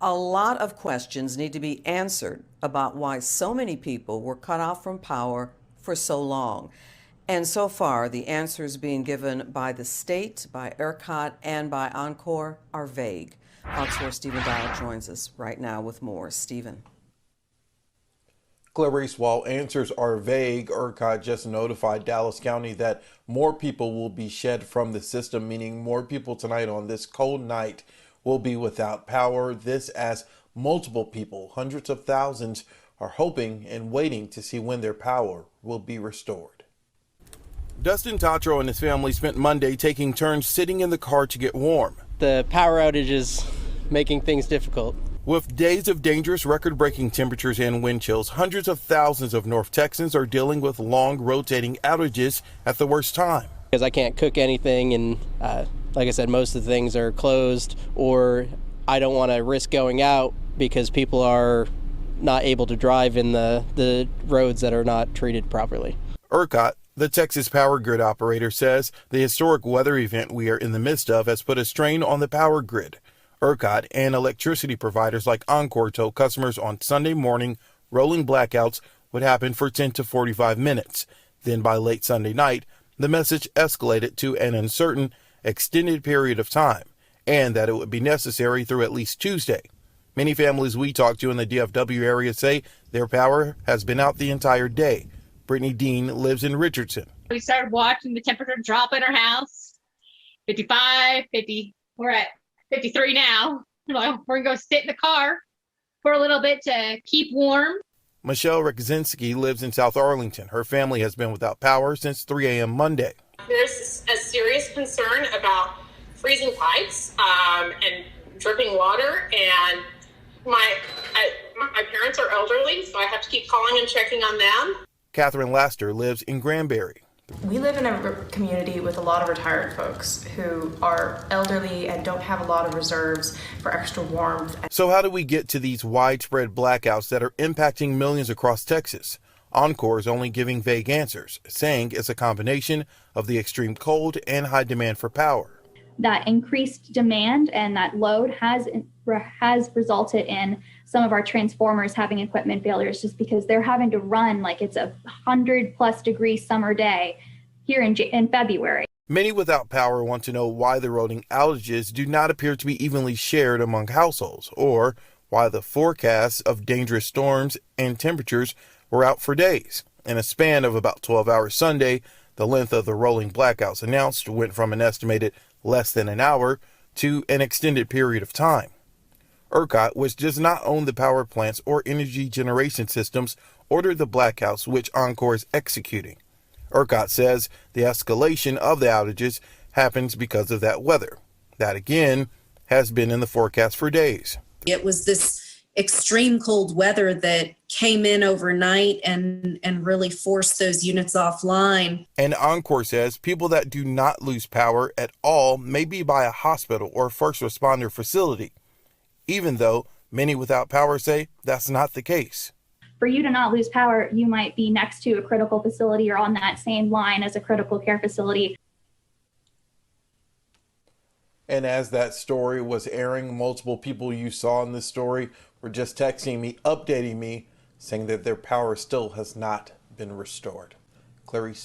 A lot of questions need to be answered about why so many people were cut off from power for so long. And so far, the answers being given by the state, by ERCOT, and by Oncor are vague. Fox 4 Stephen Dial joins us right now with more. Stephen. Clarice, while answers are vague, ERCOT just notified Dallas County that more people will be shed from the system, meaning more people tonight on this cold night will be without power. This as multiple people, hundreds of thousands, are hoping and waiting to see when their power will be restored. Dustin Tatro and his family spent Monday taking turns sitting in the car to get warm. The power outage is making things difficult. With days of dangerous record-breaking temperatures and wind chills, hundreds of thousands of North Texans are dealing with long rotating outages at the worst time. Because I can't cook anything, and like I said, most of the things are closed, or I don't want to risk going out because people are not able to drive in the roads that are not treated properly. ERCOT, the Texas power grid operator, says the historic weather event we are in the midst of has put a strain on the power grid. ERCOT and electricity providers like Oncor told customers on Sunday morning rolling blackouts would happen for 10 to 45 minutes. Then by late Sunday night, the message escalated to an uncertain, extended period of time, and that it would be necessary through at least Tuesday. Many families we talked to in the DFW area say their power has been out the entire day. Brittany Dean lives in Richardson. We started watching the temperature drop in our house. 55, 50, we're at 53 now. We're going to go sit in the car for a little bit to keep warm. Michelle Rekzinski lives in South Arlington. Her family has been without power since 3 a.m. Monday. There's a serious concern about freezing pipes and dripping water, and my parents are elderly, so I have to keep calling and checking on them. Catherine Laster lives in Granbury. We live in a community with a lot of retired folks who are elderly and don't have a lot of reserves for extra warmth. So how do we get to these widespread blackouts that are impacting millions across Texas? Oncor is only giving vague answers, saying it's a combination of the extreme cold and high demand for power. That increased demand and that load has resulted in some of our transformers having equipment failures just because they're having to run like it's a 100+ degree summer day here in February. Many without power want to know why the rolling outages do not appear to be evenly shared among households, or why the forecasts of dangerous storms and temperatures were out for days. In a span of about 12 hours Sunday, the length of the rolling blackouts announced went from an estimated less than an hour to an extended period of time. ERCOT, which does not own the power plants or energy generation systems, ordered the blackouts, which Oncor is executing. ERCOT says the escalation of the outages happens because of that weather. That, again, has been in the forecast for days. It was this extreme cold weather that came in overnight and really forced those units offline. And Oncor says people that do not lose power at all may be by a hospital or first responder facility, even though many without power say that's not the case. For you to not lose power, you might be next to a critical facility or on that same line as a critical care facility. And as that story was airing, multiple people you saw in this story were just texting me, updating me, saying that their power still has not been restored. Clarice.